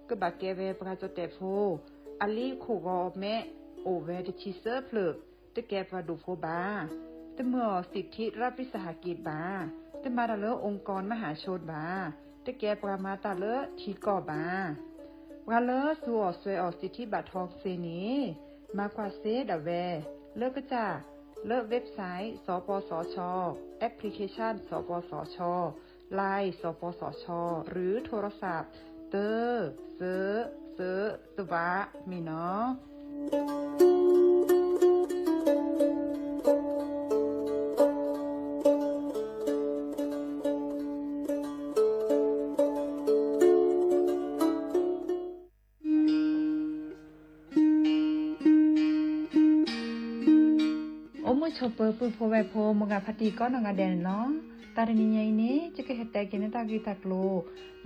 ก็บาเกเวปราจเตโฟอลีโคกอแม่โอเวดชิเซอร์เพลกตะแกปราดูโฟบาตะเมื่อสิทธิรัฐวิสาหกิจบาตะมาตะเลอองค์กรมหาชนบาตะแกปรามาตะเลอทีก่อบาว่าเลอสัวสวยออกสิทธิบัตรทองเซนีมากว่าเซดาเวเลิกก็จ้าเลิกเว็บไซต์สปสชแอปพลิเคชันสปสชไลน์สปสชหรือโทรศัพท์เตอเซตวะมีเนาะชอปเปอร์ปืนโพไวโพมงาพัตีก้อนงาแดนเนาะตาดนี้ยัยนี้จะเกิดแต่กินตากีตากโล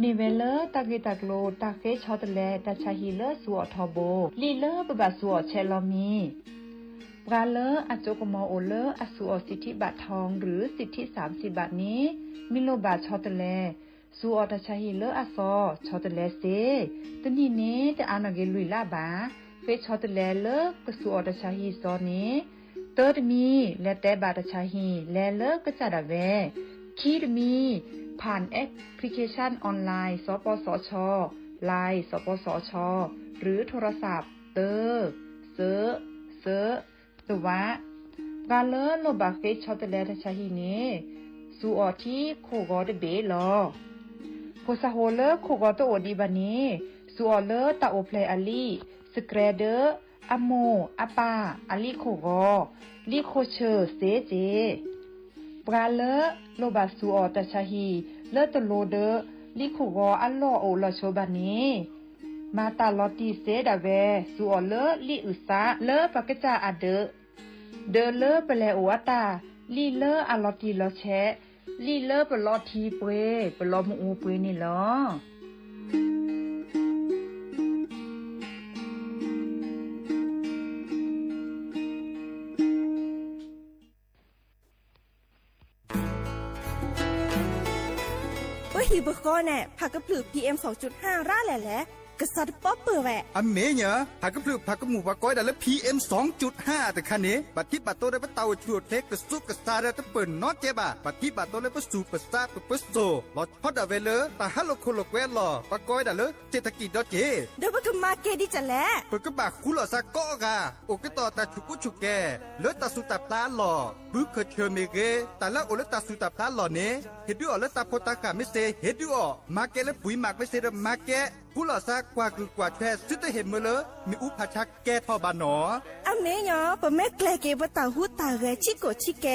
นิเวลเลอร์ตากีตากโลตาเฟชอตเลตาชาฮีเลอร์สัวทอโบลีเลอร์ปะบาสัวเชลอมีปราเลอร์อโจกมอโอเลอร์อสัวสิทธิบัตรทองหรือสิทธิ30 บาทนี้มิโลบาชอตเลสัวตาชาฮีเลอร์อซอชอตเลเซตนี้นี้จะอานาเกลุยลาบาเฟชอตเลเลอร์กสัวตาชาฮีซอนี้เติร์ดมีและแต่บาตชาฮีและเลิกก็จะดาเวคีดมีผ่านแอปพลิเคชันออนไลน์สปสชไลน์สปสชหรือโทรศัพท์เตอร์เซตัวะกาเลโลบาเฟชอตเลตชาฮีเนสูออที่โคกอเดเบลอโพซาโฮเลโคกอโตโอดีบานีสูออเลตาโอเพลอลีสเกรเดอร์อโมอปาอลิโคกอลิโคเชอเซเจปราเลโลบาสูออตชาฮีเลตโลเดลิโคกออัลโลโอลโชบานีมาตาลอติเซดาเวสูออเลลิอุซาเลปากจาอเดเลเปเลโออตาลิเลอลอติลอแชลิเลเปลอทีเปเปลอมอูเปนี่ลอฮีบก็แน่ผักกระพือ PM 2.5 ร่าแหละกษัตริย์ป๊อปเปิดแหวะอเมเนี่ยผักกระพือผักกระหมูผักก้อยแต่ละ PM 2.5 แต่คันนี้บัดที่บัดโตได้ปะเตาจวดเทกกระซุกกระซาได้ตะเปิ่นนอตเจ็บบัดที่บัดโตได้ปะสูปะซาปะโซลอดพอดาเวเลตาฮัลโลโคโลแวลอผักก้อยแต่ละเศรษฐกิจดอเจเดี๋ยวก็มาเกดิจะแลเปิดกระบะคุลอซาก็กะโอเกตอตาชุกุชุแกเลตาสุตาตาหล่อบึกเคเชเมเกแต่ละโอเลตาสุตาตาหล่อเนเฮ็ดด้วยเลตาโพตากะไม่เซเฮ็ดด้วยมาเกและปุ๋ยหมักไม่เซมาเกผู้หล่อซากว่าคือกว่าแท้สุดจะเห็นเมื่อเลยมีอุปชักแก่ทอบานหนออเมยอปะแม่แกลเกบตาหูตาเรชิโกชิแก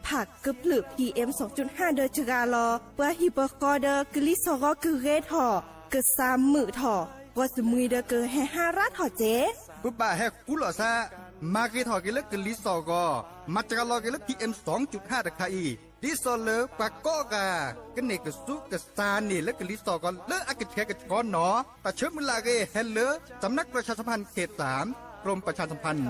ผักกระพือ PM 2.5 เดจกาลอเปฮิบกอเดกลิซอกคือเรทอเก3มือทอว่าสมุยเดเกแห่5รัฐทอเจปุ๊บบ่าแฮกูหล่อซามาเกทอกิเลกลิซอกอมาจากลอกิเล PM 2.5 ตะไคอีดิซอเลปากก็กะกันเนกสุกะซานี่และกลิซอกอเลอากะแขกะกอนหนอตะเชิมมลาเกเฮเลสำนักประชาสัมพันธ์เขต3กรมประชาสัมพันธ์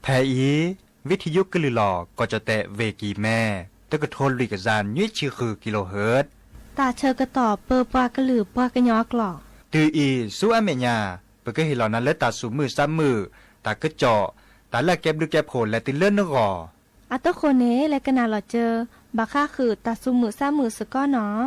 แทอีวิทยุกลือหลอกก็จะแตะเวกีแม่ตะกะทนลิกจานยุ้ยชื่อคือกิโลเฮิรตซ์ตาเชอกระตอบเปอปากระหลือปากระยอกหลอกตืออีสู้อเมญาเปก็เห็นเหล่านั้นและตาสูมือซ้ำมือตากระเจาะตาละแก็บดูแก็บโผล่และติเลื่อนนกออัตโคเนและกนาหลอเจอบาค่าคือตาสูมือซ้ำมือสก้อเนาะ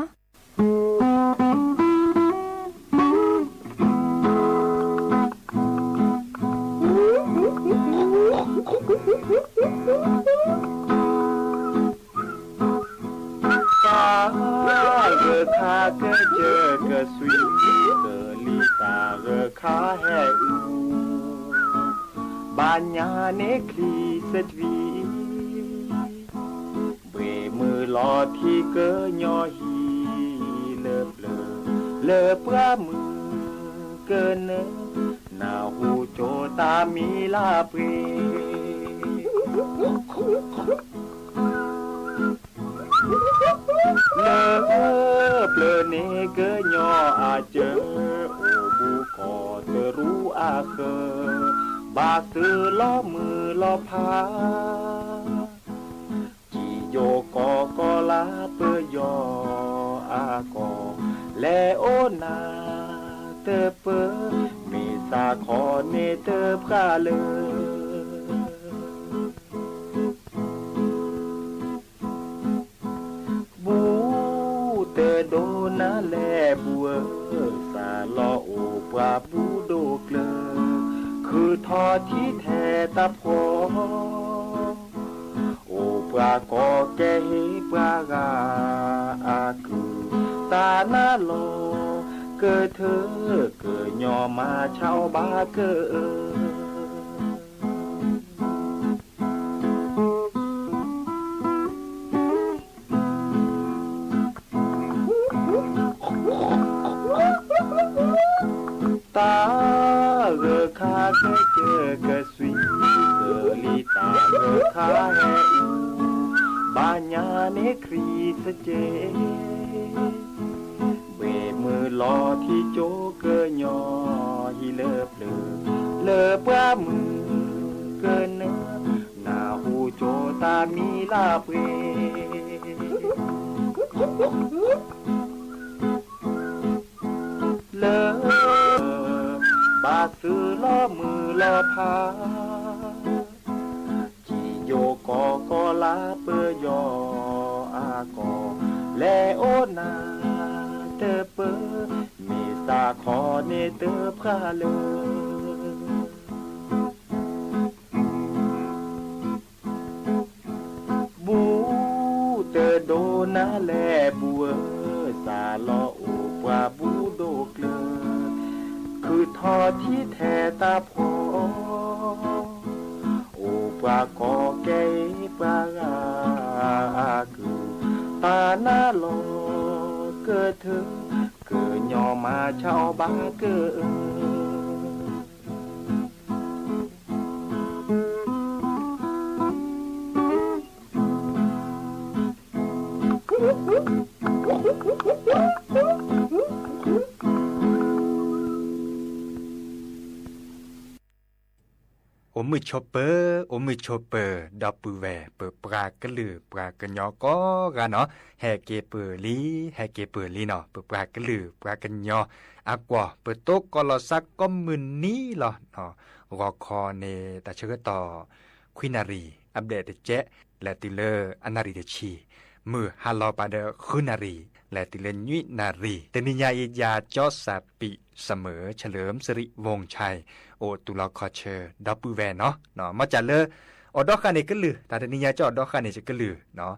suy cờ li ta gờ khá hè u ban nhà nê kli sét vi bề mưa lo thi cớ nhỏ hi lơ pra mưa cờ nơ nào hu cho ta mi la pre lơ plơ nê cớ nhỏ à chớ ô bu cò tơ ru à khơ ba sư lo mưa lo pha chỉ vô có lá bơ giò à cò lẽ ô na tơ pơ mi sa khó nê tơ pha lơ bu tơ đô na lẽ bùa sa lo ô pa bu đô klơคือทอที่แท้ตาพอโอปลาก็แกเฮปลากาอาคือตาหน้าโลเกิดเธอเกิดยอมาเช่าบ้าเกิดตาเรือคาเคยเจอเกสวีเกลีตาเรือคาแฮอูบาญาเนครีสเจเบมือลอที่โจเกยอฮิเลบเลอปลามือเกินเนื้อหน้าหูโจตามีลาเปเลอบาซื้อล้อมือล้อพาจีโยก็ลาเปยออากอและโอนาเตเปมีสาขอเนเตพาเลบูเตโดนาแลบัวสาลอโอปาบูโดเกลคือทอที่แท้ตาพอโอปลาก็แก่ปลาคือตาหน้าโลเกิดเธอเกิดยอมาเช่าบ้าเกิดโอมือชอปเปอร์โอมือชอปเปอร์ดอปูแวเปิดปลากระลือปลากระยอก็กันเนาะแฮเกเปอร์ลีเนาะเปิดปลากระลือปลากระยออากว่าเปิดโต๊ะก็รอสักก็มือนี้หรอเนาะรอคอเนตาเชกต่อควินารีอัปเดตเจและติเลอร์อนารีเดชีมือฮาลอปาเดคุนารีและติเลยุนารีเตนิยายยาจอสาปิเสมอเฉลิมสิริวงชัยโอตุลาคอเชอร์ดับเบิลแวนเนาะมาจากเลอดอกคันเนกลือแต่นิยาจอดอกคันเนจะกลือเนาะ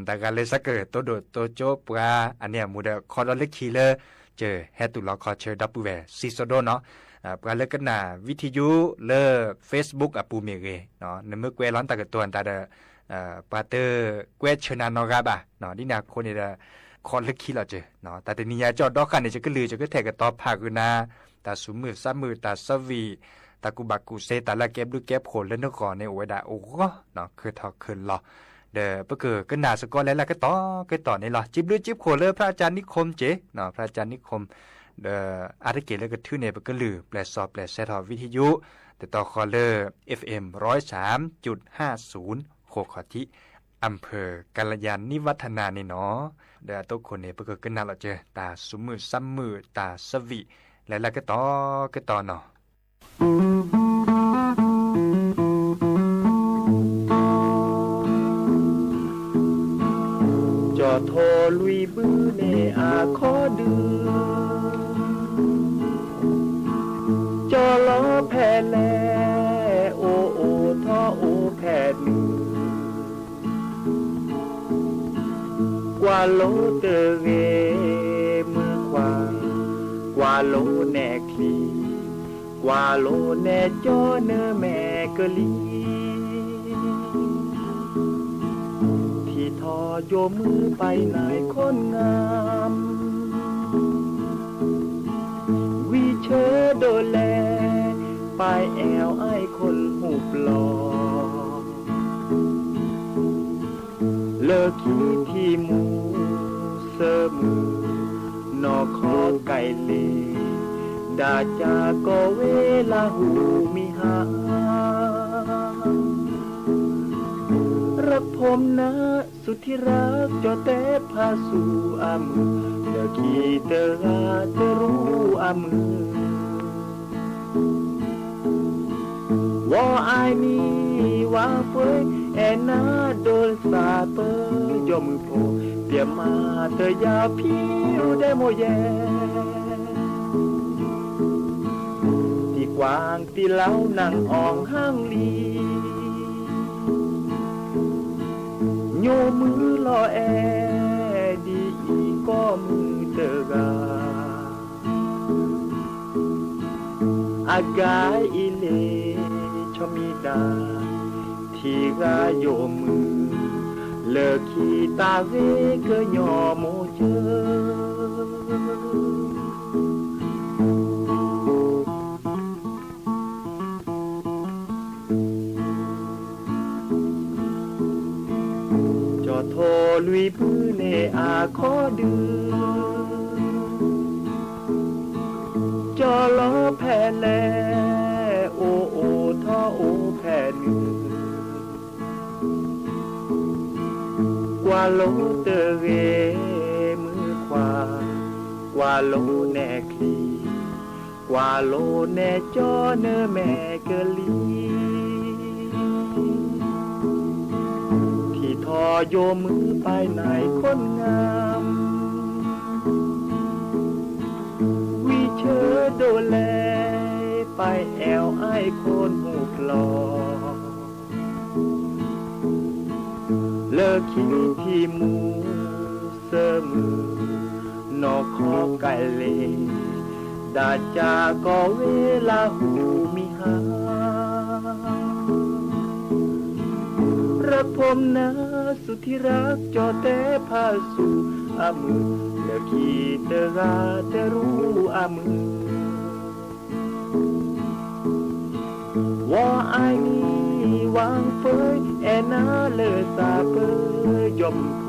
แต่การเลสักเกิดตัวโดดตัวโจปลาอันเนี้ยมูเดคอร์เล็กคีเลเจอแฮตุลาคอเชอร์ดับเบิลแวนซีโซโดเนาะปลาเล็กกันน่ะวิทยุเลเฟซบุ๊กปูเมเกเนาะในเมื่อเกวร้อนตะกตัวแต่ปาเตอร์เกวชนานอกาบะเนาะนี่นะคนนี้คอนเล็กขี้เราเจอเนาะแต่นิยาจอดอกคันเนี่ยจะก็ลือจะก็แทกกับตอพากุนาตาสุมือซ้ำมือตาสวีตากุบักกุเซตาละเก็บดูเก็บโขนเล่นนกก่อนในโอเวดาโอ้เนาะคือทอคืนหรอเด้อเพื่อเกิดก็นาสกอแล้วละก็ต่อในหรอจิบด้วยจิบโขนเลยพระอาจารย์นิคมเจเนาะพระอาจารย์นิคมอาริเกแล้วก็ทื่อเนี่ยก็ลือแปลสอบแปลเซทอวิทยุแต่ต่อคอเลอร์ FM 103.50โคขอที่อำเภอกัลยาณนิวัฒนานี่เนาะเด้อตัวคนเนี่ยเพื่อเกิดก็นาเราเจอตาสุมือซ้ำมือตาสวีแล้วละก็ต่อเนาะจอโทลุยบื้อเนอาขอดือจอล้อแผ่แลโอท่อโอแผ่ดือกว่าโลเตเวมือควาย โลแน่คลีกว่าโลแน่จอเนอแม่กะลีที่ทอโยมือไปไหนคนงามวิเชอโดแลปายแอวไอ้คนหูปลอเลิกคิดที่หมูเสมือนอคอไก่เลดาจาก็เวลาหูมีหารักผมนะสุดที่รักจอแต่พาสู่อามือเลิกคิดเตอราเตอรู้อามือว่าไอ้นี่ว่าเฟยแอนาโดนสาเปยอมือโผเปียมาเตยาผิวได้โมแยที่กวางที่เล้านั่งอ่องห้างลีโยมือลอแอดีอีก็มือเตกาอากายอีเลชมีดาที่กาโยมือเลิกขีตาเวกยอโมเจจอโทลุยพื้นเนอาขอดือจอล้อแผ่แลโอโอท่อโอแผ่เนื้อกว่าโลเตเรมือขวากว่าโลแน่คลีกว่าโลแน่จอเนอแม่กะลีที่ทอโยมือไปไหนคนงามวิเชอโดแลไปแอวไอ้คนหูปลอเลิกคิดที่หมูเสมือนอคอไก่เลดาจาก็เวลาหูมีหารักผมนะสุดที่รักจอแต่พาสู่อามือเลิกคิดเตราเตรู้อามือว่าไอ้นี่วางเฟยแอนาเลอสาเปยอมโผ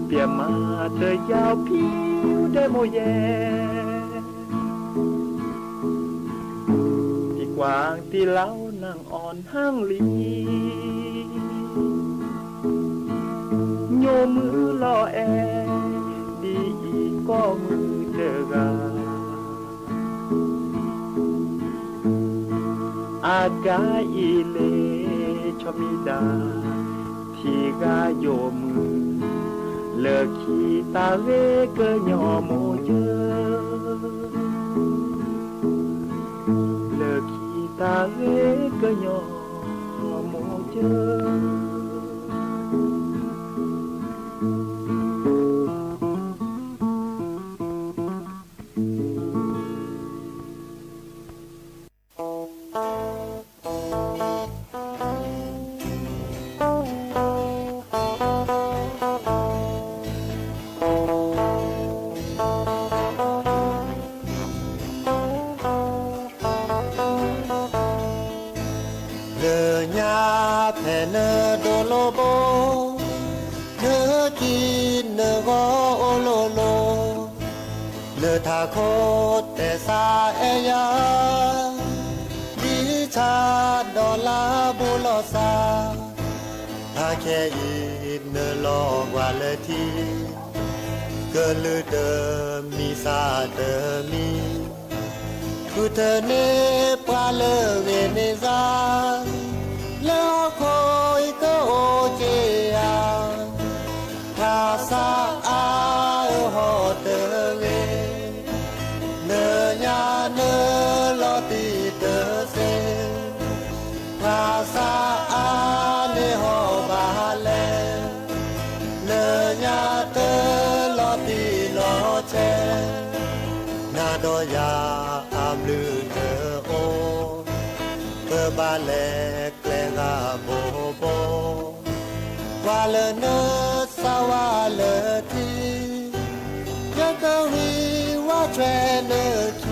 เปียมาเธอยาวผิวได้โมแยที่กวางที่เล้านั่งอ่อนห้างลีโยมือลอแอดีอีก็มือเดกาอากาอีเลชมิดาที่กาโยมือเลิกขีตาเวกยอโมเจเลิกขีตาเวกยอโมเจทาโคแต่สาเอยาดิชาดอลาบุลอซาถ้าแค่อีเนลอกว่าเลยทีเกินลือเดิมมีซาเดิมมีคือเธอเนปาเลเวเนซาแล้วคอยก็โอเจียทาซาอาโฮเตเวเนญาเนลอติเตเซภาษาอาเนโฮบาเลเนญาเตลอติลอเชนาโด ยาอามลือเธอโอเปิดบาเลแกลงอาโบโบวาเลเนสาวาเลทียังกวีว่าแทรเลที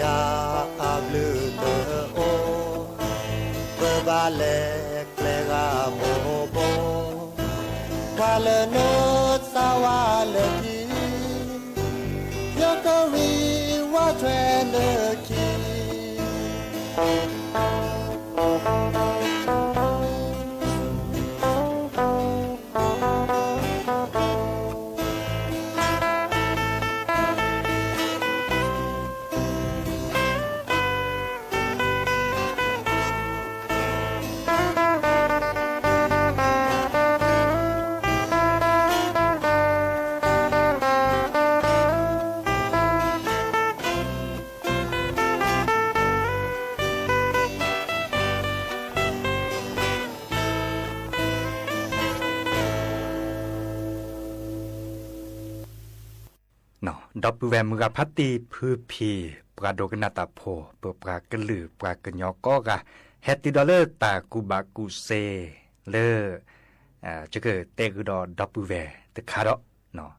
ยาอาบลือเตอโอเบอบาเลแกลกาโบโบวาเลเนสาวาเลทียกวีว่าแทรเลคีดอกปูแวมือพัตตีพือพีปลาโดกนาตาโพเปปลากระลือปลากระยอกก็กะแฮตติดอลเลอร์ตากูบากูเซเลจะเกิดเตกุดอดอกปูแวตะคาดอเนาะ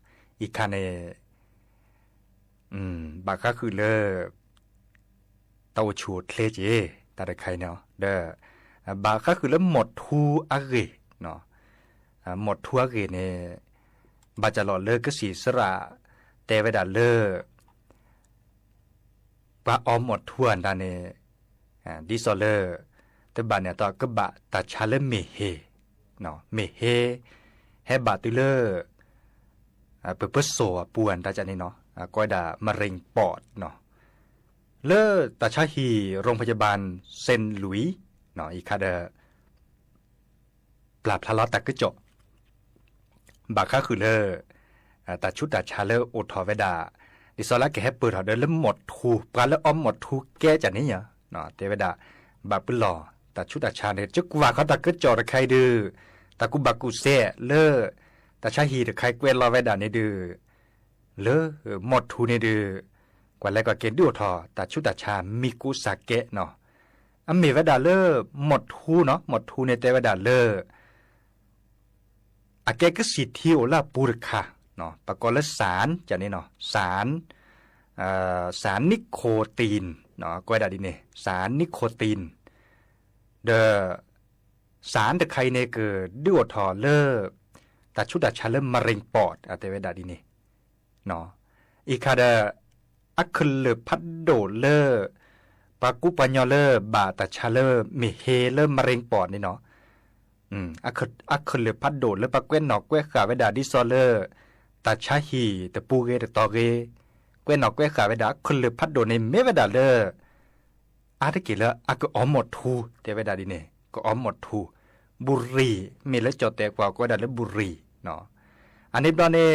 อีกคันเบาก็คือเลเต้าชูดเลเจตาได้ใครเนาะเด้อบาก็คือเลหมดทูอะเกเนาะหมดทูอะเกเนี่ยบาจะหล่อเลก็สีสระแต่เวลาเลิกปลาออมหมดทวนดานเนดิซอเลอร์แต่บาเนี่ยต่อก็บะตัดชาเลเมเฮเนาะเมเฮแฮบาตุเลอร์เปเปอร์โซป่วนตาจันนี่เนาะก้อยดามะเร็งปอดเนาะเลอตาชาฮีโรงพยาบาลเซนหลุยเนาะอีกคาเดปลาพลาลอตตะกึจบาค่าคือเลอแต่ชุดตาชาเลอโอทอเวดาดิซอลาแกเปิดหอเดินแล้วหมดทูปลาแล้วอ้อมหมดทูแก้จากนี้เหรอเนาะเทเวดาบาปหล่อแต่ชุดตาชาเนี่ยจุกว่าเขาตะกึจอตะใครดื้อตะกุบากุเซ่เลอตาชาฮีตะใครเกวนรอเวดาเนี่ยดื้อเลอหมดทูเนี่ยดื้อกว่าแล้วก็เกณฑ์ดูทอแต่ชุดตาชามิกุสาเกะเนาะอเมเวดาเลอหมดทูเนาะหมดทูเนี่ยเทเวดาเลออาแกก็สิทธิโอลาปูรคาเนาะประกอบและสารจากนี้เนาะสารนิโคตีนเนาะก้อยดาดิเนสารนิโคตีนเดอสารตะไคเนเกิดดิวทอเลอแต่ชุดดัชาเลมะเร็งปอดอาเตเวดาดิเนเนาะอีคาเดอัคเลพัดโดเลอปากุปัญญอเลบาตาชาเลมิเฮเลมะเร็งปอดนี่เนาะอัคเลพัดโดเลปาเกวนนอกเกวขาเวดาดิซอเลอตาชาฮีตะปูเกตะตอเกเกวนนอกเกวขาเวดาคนเลพัดโดในเมเวดาเลอาตะกิเลอะก็ออมหมดทูเตเวดาดิเนก็ออมหมดทูบุรีมีเลจอแตกว่าก็ดาเลบุรีเนาะอันนี้ตอนนี้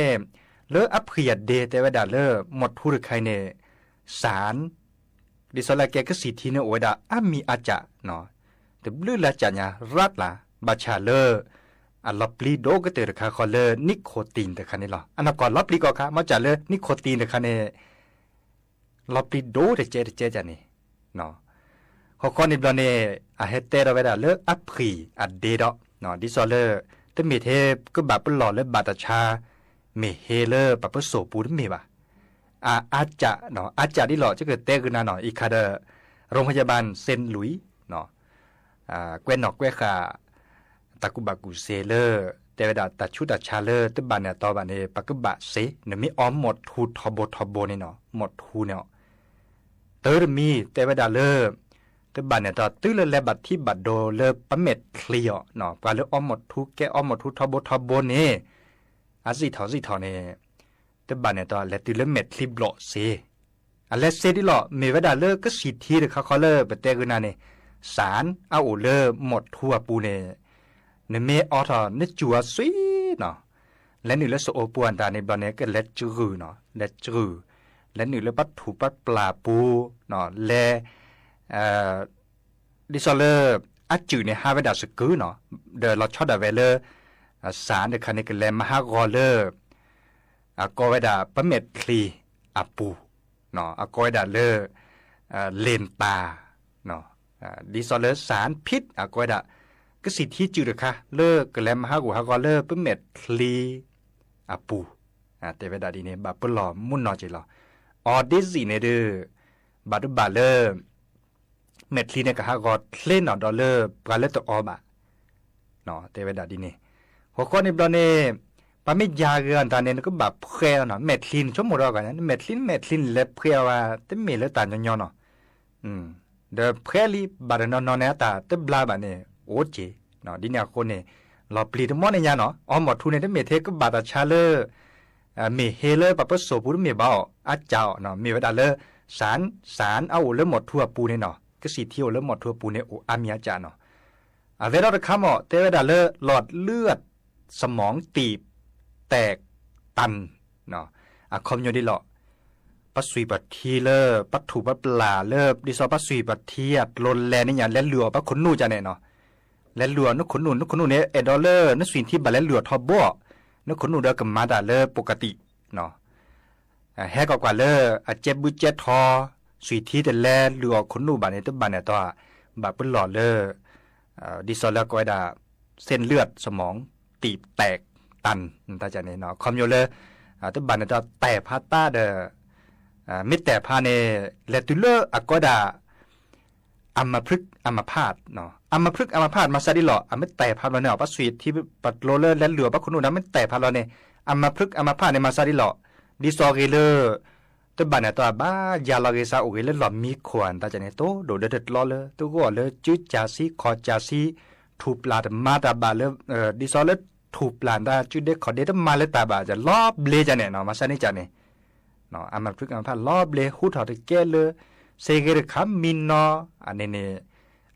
เลอัพเพียดเดเตเวดาเลหมดทูหรือใครเนสารดิสลาแกก็สิทีเนโอเวดามีอาจะเนาะแต่บลือละจัญญารัดละบาชาเลอัลลอปลีโดก็เตอร์คาคอเลนิโคตีนแต่คันนี้หรออันนั้นก่อนลอปลีก็ค่ะมาจากเลนิโคตีนแต่คันนี้ลอปลีโดเดเจจันนี่เนาะข้อข้อนี้บลเนอะเฮเตเราเวลาเลอัพพีอัดเดดเนาะดิซอเลแต่มีเทก็แบบเป็นหล่อเลบาตาชาเมเฮเลปะเปโซปูดมีป่ะอาจจะเนาะอาจจะที่หล่อจะเกิดเตคือนาเนาะอีคาเดโรงพยาบาลเซนหลุยเนาะ แกวนนอกแกวขาตะกุบากุเซเลอแต่เวลาตัดชุดตัดชาเลอตึบานเนี่ยต่อบานเนี่ยปักกบะเซเนี่ยมีอ้อมหมดทูทอบโบนี่เนาะหมดทูเนี่ยเตอร์มีแต่เวลาเลอตึบานเนี่ยต่อตื้อเลยแลบัดที่บัดโดเลอปะเม็ดเคลียเนาะปลาเลออ้อมหมดทูแกอ้อมหมดทูทอบโบนี่อาสิทอเนี่ยตึบานเนี่ยต่อเลตื้อเลเม็ดคลิบโลเซอันเลเซดิโลมีเวลาเลอก็สิทีเดเขาเลอเปเตกุนาเนี่ยสารเอาเลอหมดทั่วปูเนี่ยเนเมออทอเนจัวซีเนาะและนี่ละโซโอปวนตาในบอนเนก็เลจือเนาะเลจือและนี่ละปัดถูปัดปลาปูเนาะเลดิซอเลอร์อัจจือในฮาเวดาสกูเนาะเดอเราชอดาเวเลอร์สารเดคันในก็เลมหากอเลอร์กอเวดาปะเม็ดคลีอาปูเนาะกอเวดาเลอเลนตาเนาะดิซอเลอร์สารพิษกอเวดาก็สิที่จืดค่ะเลิกก็แล้วมาหากูหาก็เลิกเปิ้นเม็ดคลีอาปูแต่เวลาดีเนี่ยบาเปิ้นหล่อมุ่นนอจิหล่อออดิสิเนี่ยเด้อบาดบาเลเม็ดคลีเนี่ยก็หาก็เคลนอดอลเลอร์ปลาเลตออบะเนาะแต่เวลาดีเนี่ยหัวข้อในบลอเนี่ยปาไม่ยาเกินตอนเนี่ยก็แบบเพลเนาะเม็ดคลีนชั่วโมงรอกันนะเม็ดคลีนเล็บเพลว่าแต่เมลตานย้อนเนาะเดอเพลีบาดนอนเนี่ยตาแต่บลาบะเนี่ยโอเคเนาะดิเนี่ยคนเนี่ยเราปลีดมอเนี่ยเนาะอ๋อหมดทุนเนี่ยเมเทก็บาดชาเลเมเฮเลปะปะโซปูเมบ่าวอาเจ้าเนาะเมวดาเลสารเอาเลหมดทั่วปูเนี่ยเนาะก็สิเที่ยวเลหมดทั่วปูเนี่ยโออามีอาจาเนาะเวลาเราคำอ่ะเตวดาเลหลอดเลือดสมองตีบแตกตันเนาะคอมโยดิหลอปัสสุยปัททีเลปัตถุปัปลาเลดิซอปัสสุยปัททีลนแลนี่อย่างและเหลือปะขนนูจาเนี่ยเนาะและหลัวนึกขนุนเนี่ยดอลเลอร์นึกสิ่งที่บาและหลัวทอบบ่นึกขนุนเดอกับมาดาเลอร์ปกติเนาะแฮกกว่าเลอเจ็บบุเจ็ทอสิ่งที่แต่แลหลัวขนุนบาเนี่ยตัวบาเนี่ยตัวบาเป็นหล่อเลอดิซอลเลอร์ก็ได้เส้นเลือดสมองตีบแตกตันตาจาเนี่ยเนาะคอมโยเลตัวบาเนี่ยตัวแต่พาต้าเดอไม่แต่พาเนี่ยและตุเลอร์ก็ได้อัมพฤกษ์อัมพาตเนาะอัมพฤกษ์อัมพาตมาซาดิหล่อไม่แต่พาเราเนี่ยปัสสาวะที่ปัดโรเลอร์และเหลือปักขนุนนั้นไม่แต่พาเราเนี่ยอัมพฤกษ์อัมพาตในมาซาดิหล่อดิซอเกเลอร์ตัวบ้านเนี่ยตัวบ้ายาลาเกซาโอเกเลอร์หล่อมีขวานตาจันเนี่ยโตโดดเด็ดล้อเลยตัวก็เลยจืดจาซีคอจาซีถูปลาดมาตาบาเลดิซอเลถูปลาดาจืดเด็กขอเด็ดมาเลตาบาจะล้อเบลจันเนี่ยเนาะมาซาดิจันเนี่ยเนาะอัมพฤกษ์อัมพาตล้อเบลหูถอดเกเลอเซเกเรคัมมินเนาะอันนี้เนี่ย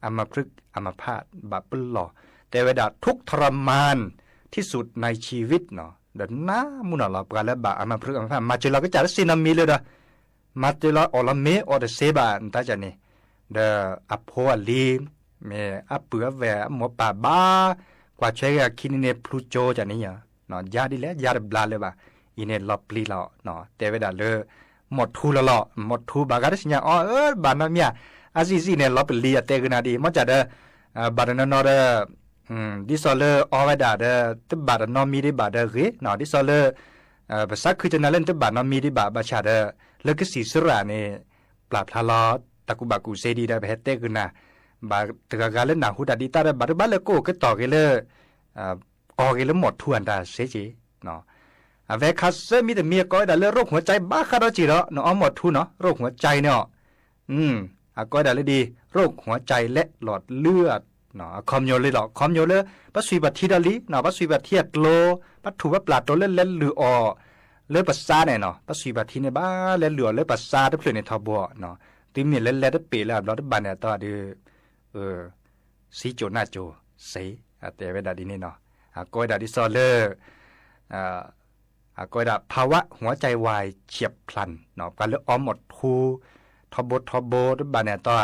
อัมพฤกษ์อัมพาตบาปหล่อแต่เวลาทุกทรมานที่สุดในชีวิตเนาะเดินหน้ามุนอลาปกาและบาอัมพฤกษ์อัมพาตมาเจอเราก็จะสินามีเลยเด้อมาเจอเราอลาเมอเดเซบานตาจันนี่เดออโพอลีเมอเปือแวหมอป่าบ้ากว่าใช้คินเนพลูโจจันนี่เนาะยาดีแล้วยาบลาเลยบ่าอินเนลอปลีเราเนาะแต่เวลาเลอหมดทูละหมดทูบากาดสิญาบานามีอาซิเนี่ยลอปลีเตกนาดีมอจัดบาดนนอดิซอเลออเวดาตบาดนอมีดิบาดเกเนาะดิซอเลภาษาคือจะนั่นเล่นตบาดนอมีดิบาบาชาเลกสิสระเนี่ยปราบทะลอตะกุบากุเซดีได้เฮเตกนาบาตะกาเลนาหูดาดิตาบาดบาเลโกก็ต่อกันเลยออกกันแล้วหมดทวนตาเสจีเนาะเวคัสมีแต่เมียก็ได้เลยโรคหัวใจบ้าคาราจิเนาะเนาะหมดทุนเนาะโรคหัวใจเนาะก็ได้เลยดีโรคหัวใจและหลอดเลือดเนาะคอมโยเลยหรอคอมโยเลยปัสสุบัติดาลีเนาะปัสสุบัติโลปัตถุว่าปลาโตเล่นเล่นหรืออเลือดปัสสาเนี่ยเนาะปัสสุบัติในบ้าเล่นเหลือเลือดปัสสาได้เปลี่ยนในทบัวเนาะตีมีเล่นเล่นได้เปลี่ยนแล้วเราได้บานเนี่ยต่อดีสีโจหน้าโจเสียแต่เวลาดีนี่เนาะก็ได้ดิซอเลอร์ก็ได้ภาวะหัวใจวายเฉียบพลันเนาะการเลือดหมดทูทบด้วยบานเนี่ยต่อ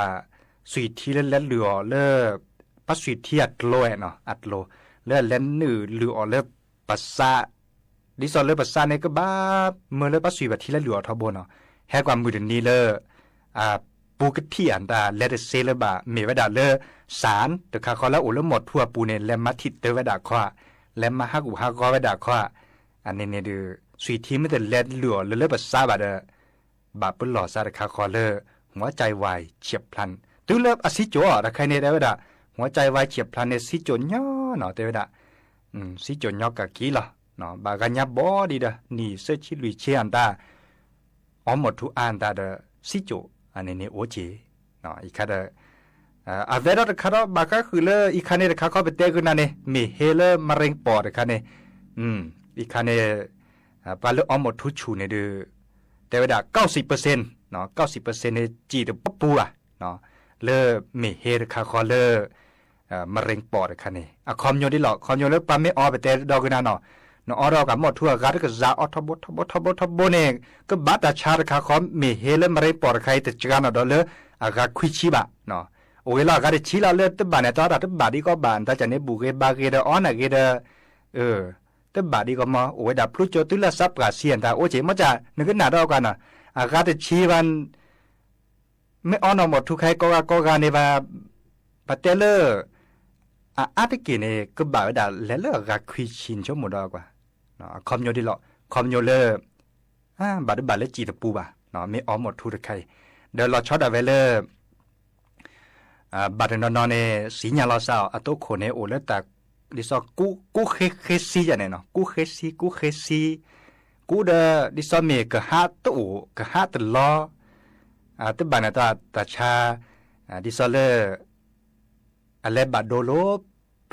สุยที่เล่นเหลือเลือดปัสสุยที่อัดโลเนาะอัดโลเลือดเล่นหนือเหลือเลือดปัสสาดิซอเลือดปัสสาเนี่ยก็บ้าเมื่อเลือดปัสสุยแบบที่เล่นเหลือทบเนาะแห่ความมือเดินนี้เลือปูกที่อันดาเลดเซเลบะเมวดาเลสารตะคาคอแล้วโอเลหมดทั่วปูเนี่ยและมาทิดเตวดาข้อและมาฮักอุฮักกอวดาข้ออันนี้เนี่ยดูสุยที่ไม่แต่เล่นเหลือเลือดปัสสาบาบาปเป็นหล่อซาตะคาคอเลหัวใจวายเฉียบพลันตัวเลิฟอสิโจอะใครเนี่ยได้ว่าด่า หัวใจวายเฉียบพลันในสิจนย่อเนาะเตวดะสิจนย่อกะกี้ล่ะเนาะบากันยับบอดีดะนี่เสชิลุยเชียนตาอหมดทุอันตาเดสิโจอันนี้โอเจเนาะอีกคาเดอาเวดอคาร์บากะคือเลอีคันเนเดคาเข้าไปเตกุนันเนมีเฮเลมะเร็งปอดคันเนอีคันเนปาเลอหมดทุชูเนเดเตวดะ90%เนาะ90%เนจีเดปปัวเนาะเลมีเฮเดคาคอเลมะเร็งปอดคันเนอะคอมโยดิหลอกคอมโยเลปาเมออไปเตดอกนาเนาะเนาะออรอกับหมดทั่วกาดก็ซาออทบทบเนก็บาตาชาดคาคอมมีเฮเลมะเร็งปอดใครแต่จกันดอเลอากาคุยชิบะเนาะโอ้ยล่ะก็ได้ชี้ละเลือดตบานเนี่ยตอนนั้นตบานดีก็บานแต่จะเนี่ยบุกเกบาเกเดออนเกเดตบานดีก็มาโอ้ยดับพลุโจตุละซับกาเซียนตาโอ้เจมาจะนึกหนาดอกกันน่ะอากาศชี้วันไม่ออนหมดทุกใครก็กันเนี่ยปะเตเลออาตะกี้เนี่ยก็บ่าวดาแล้วเลอกาคุยชินชั่วโมงดอกว่าเนาะคอมโยดิหรอคอมโยเลบาดเลจีตปูบ่าเนาะไม่ออนหมดทุกใครเดี๋ยวเราช็อตเอาไว้เลยบาดนอนเนสีญาลาซาอโตโคเนโอเลตาดิซอกูเคซีจันเนเนาะกูเคซีกูเดดิซอเมกะฮาตโอกะฮาตลอตบานตาชาดิซอเลอเลบาโดโลเ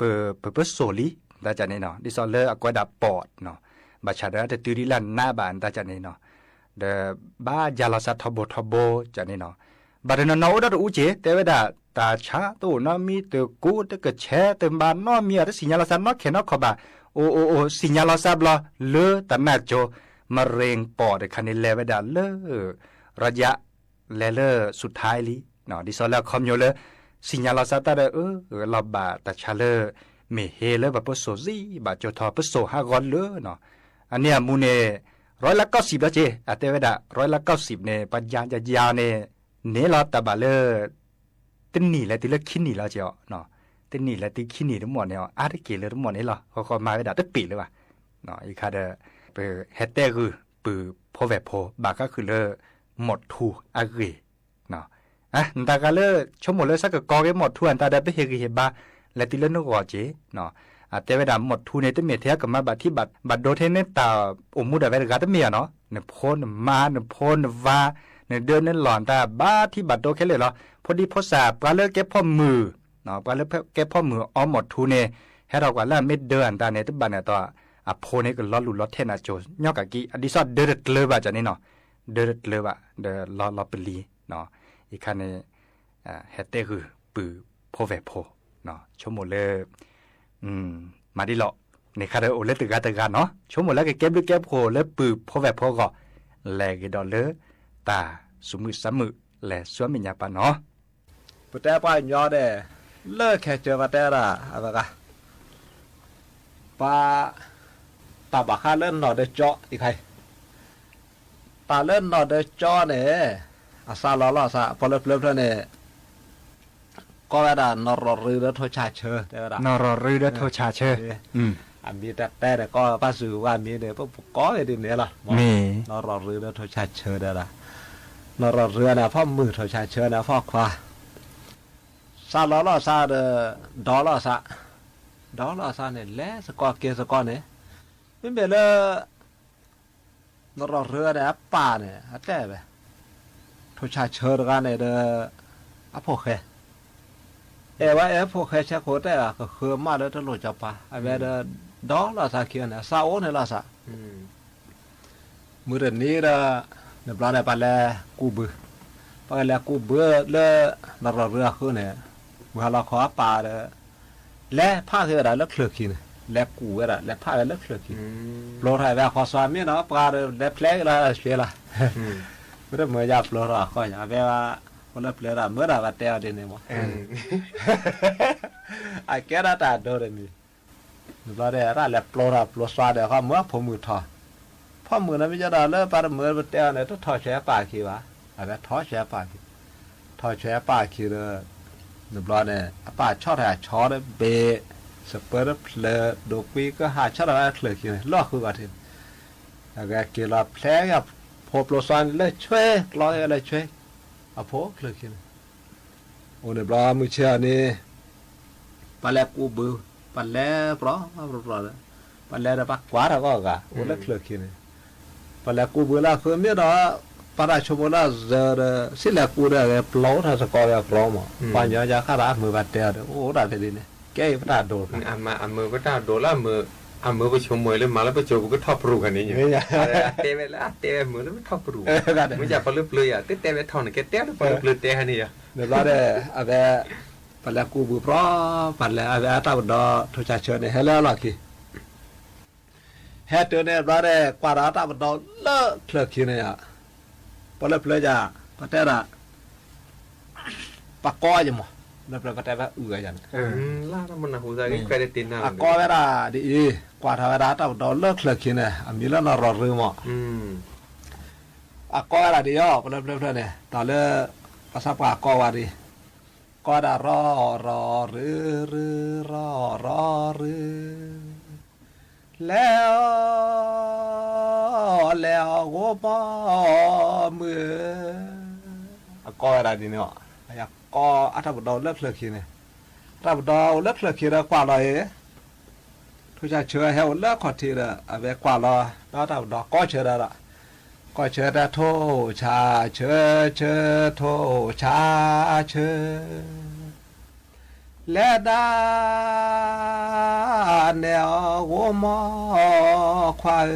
ปโซลีตาจันเนเนาะดิซอเลอกวดาปอดเนาะบาชาดาตะตุริลันหน้าบานตาจันเนเนาะเดบาญาลาซาทบจันเนเนาะบาดนอนอุดอุเจเตวดาตาชาตัวนอมีตัวกูตะกะแชเต็มบ้านนอมีอะไรสิญญาลาซานอเขนอขบาโอสิญญาลาซาบลาเลตะนาโจมะเร็งปอดคันนี้เลวดาเลระยะเลสุดท้ายลีเนาะดิซอลาคอมโยเลสิญญาลาซาตาเดลาบาตาชาเลเมเฮเลบะปโซซีบาโจทอปโซฮากอนเลเนาะอันเนี้ยมูเน190ละเจอะเตวดา190เนปัญญาจะยาวเนเนลาตาบาเลตินนี่แหละติเล็กขี้นี่แล้วเจ้าเนาะตินนี่แหละติขี้นี่ทั้งหมดเนี่ยอาริเกเลยทั้งหมดนี่หรอเขามาไว้ด่าตะปีเลยว่ะเนาะอีกคาเดเปเฮตเตคือปือพอแวพอบาก็คือเลหมดทูอาเกเนาะตากาเลชมหมดเลยสักกอเกหมดทูอันตาได้ไปเฮกิเฮบาและติเลนกอเจเนาะแต่เวลาหมดทูในตะเมเทียกับมาบัดที่บัดโดเทเนตาอมุดาเวลกาตะเมียเนาะเนี่ยพ้นมาเนี่ยพ้นวาเนี่ยเดินนั่นหลอนตาบ้าที่บัดโดแค่เลยเหรอพอดีพอสาปลาเลิกแกพ่อมือเนาะปลาเลิกแกพ่อมืออ้อมหมดทูเนให้เรากว่าละเม็ดเดินตาเนี่ยตบันเนี่ยตัวโพเนี่ยก็ล้อลุล้อเทนโจยอกกะกี้อดิซอดเดิดเลยว่าจะนี่เนาะเดิดเลยว่าเดล้อเปลีเนาะอีกคันเนี่ยเฮเตคือปือพอแวพอเนาะชั่วโมงเลยมาดิหรอในคาราโอเลตึกาเนาะชั่วโมงแล้วก็เก็บด้วยแก็บโพแล้วปือพอแวพอก็แลกดอลเลอร์ตาสมุสมุและสวมิญญาปะเนาะปุตตะป้ายอเด้เลิกแค่เจอว่าแต่ละอะไรกะป้าตาบักข้าเล่นหนอเดเจาะอีกใครตาเล่นหนอเดเจาะเนี่ยอาซาล้อซาพอเลิกเนี่ยก็ว่าด่านรรือแล้วโทชาเชอแต่ว่าน รรือแล้วโทชาเชออันมีแต่ก็ป้าสื่อว่ามีเนี่ยพวกก้อยดิเนี่ยล่ะมีนรรือแล้วโทชาเชอได้ละนรเรือนะพ่อมือโทชาเชอนะพ่อควาซาล้อซาเดดอล้อซาเนี่ยแลสกอเกสกอเนี่ยไม่เป็นเลยนรเรือเนี่ยป่าเนี่ยแต่แบบโทชาเชอกันเนี่ยเดอพวกแค่ว่าพวกแค่เช็คโคแต่ละก็คือมาเดอตลอดจับปะไอ้แบบเดดอล้อซาเขียนเนี่ยซาโอเนี่ยล้อซามือเดือนนี้เดเดี๋ยวเราได้ไปแล้วกูเบื่อไปแล้วกูเบื่อเลยนรเรือขึ้นเนี่ยเวลาขอป่าเลยและผ้าคืออะไรแล้วเคลือกินและกูอะไรและผ้าแล้วเคลือกินโปรไทยแบบขอสวามีเนาะปลาเลยและเพลงอะไรเสียละไม่ได้เมื่อยาโปรหรอกก็อย่างแบบว่าคนละเพลงอะเมื่อไรก็เตะเดินเนี่ยมั้งไอ้แก่ละแต่โดนมีเราได้อะไรและโปรหรอโปรสวาเดี๋ยวเขาเมื่อผมมือทอพ่อมือนั้นไม่จะได้เลยปลาเมื่อเตะเนี่ยต้องทอแฉป่าขี้วะไอ้แบบทอแฉป่าขี้เลยนึกว่าเนี่ยป้าชอบหาช้อนเบสเปอร์เพลดูปีก็หาชอบอะไรเคลือขี้เนี่ยลอกคือว่าทีแล้วก็เกี่ยวกับแผลกับพบโลซอนเลยช่วยลอยอะไรช่วยเอาพบเคลือขี้โอ้เนี่ยปลามือเชื่อนี่ ปะแลกูบือปะแลเพราะปะแลได้ปะกว่าแล้วก็กะโอ้เล็กเลือกขี้นี่ปะแลกูบือละคือมีดอปะราชโมละเจอสิแลกูได้ปลอถ้าสกอร์พร้อมปัญญาจะขาดมือบัดเดียวโอ้ได้ดีนี่แกอีปะโดด อันมือก็ตาโดละมืออันมือไปชมมวยเลยมาแล้วไปโจก็ทอปรูกันนี่อย่างเตะไปแล้วเตะมือแล้วทอปรูมันจะปลุกเลยอ่ะเตะไปทอนแกเตะปลุกเลยเตะฮันนี่อ่ะ เดี๋ยวเราได้อาเวปัลลกูบุเพราะปัลลอาเวตาบดอทุจเชิญเนี่ยให้แล้วล่ะคีเฮ็ดตัวเนี่ยเราได้กว่าราตาบดอเลิกเคลือคีเนี่ยพอเลิกเลยจ้ะก็แต่ละปากก้อยยังมั้งเลิกก็แต่ว่ายัน ล่ามันนะหูใจก็เคยได้ตินนะ ปากก้อยเวลาดีกว่าทาเวลาตาบดอเลิกเคลือคีเนี่ยมีแล้วนรอรือมั้งปากก้อยอะไรดีอ่ะพอเลิกเนี่ยตอนเลิกภาษาปากก้อยว่าดีก็ได้รอแล้วกูปอมือก็อะไรดีเนาะอยากก็อัฐบดอเลิกเลือกขี้เนี่ยอัฐบดอเลิกเลือกขี้แล้วกว่าเลยทุกชาเชื่อให้เลิกขอทีละเอาไปกว่าเลยแล้วอัฐบดอก็เชื่อได้ละก็เชื่อได้โทชาเชื่อโทชาเชื่อและดาแนวหัวมอควาย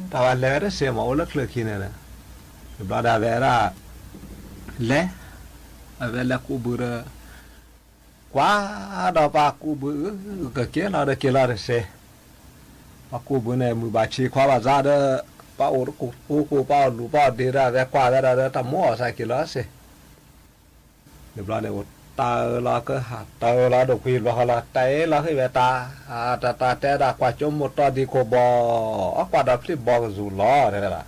แต่ว่าแล้วได้เสียหมอเลิกเลือกขี้เนี่ยนะบลาดาเวราและเวลากูบุระกว่าดอกปากูบุก็เกี่ยเราได้เกี่ยเราได้เสียปากูบุเนี่ยมือบาชีความว่าซาเดป้าโอรุกูป้าลูป้าดีระเวกว่าเวลาเดตมั่วใส่กี่ล้อสิเดี๋ยวเราเนี่ยตาเราก็หาตาเราดอกพีเราเราแต่เราให้เวตาตาแต่ดากว่าจมหมดตอดีโคบอกว่าดอกพลิบบอกจูล้อเนี่ยละ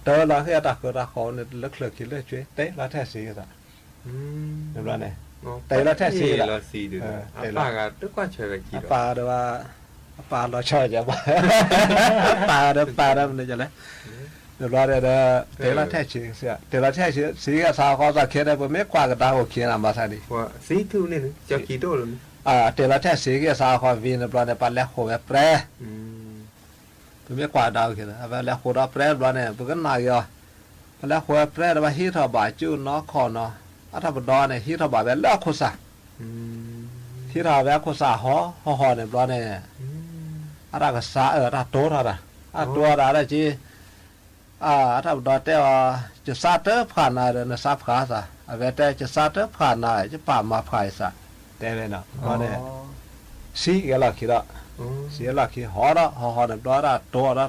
เตอเราให้ตาคือตาเขาเนี่ยเลิกเลือกคิดเลือกช่วยเตะเราแท้สีกันเดี๋ยวเราเนี่ยเตะเราแท้สีละ สีดูปากอ่ะทุกคนเชื่อกันกี่ ปลาเดี๋ยวว่าปลาเราชอบจะว่าปลาเดี๋ยวมันจะเลยเดี๋ยวเราเดี๋ยวเตละแท้ชีเสียเตละแท้ชีสีก็สาวเขาจะเขียนได้ผมไม่กว่าก็ตาเขาเขียนอ่ะมาสักดิ ว่าสีทูนี่จะกี่ตัวเลย เตละแท้สีก็สาวเขาวินเดี๋ยวเราเนี่ยปันแล้วโคแบบแปรผมไม่กว่าดาวเขียนเอาไปแล้วโคเราแปรเราเนี่ยเป็นกันนายอ่ะปันแล้วโคแบบแปรเราฮิตบ่ายจูนเนาะคอเนาะถ้าเป็นดอเนี่ยฮิตบ่ายแบบแล้วโคซะที่เราแบบโคซะห่อเนี่ยเราเนี่ยอะไรก็สาถ้าโตถ้าตัวอะไรจีถ้าดอแต่ว่าจะซาเตอร์ผ่านอะไรนะซาขาซะเอาไว้แต่จะซาเตอร์ผ่านอะไรจะป่ามาผ่ายซะแต่เลยนะว่าเนี่ยสีก็ละคิดละสีละคิดห่อเนี่ยดอละตัวละ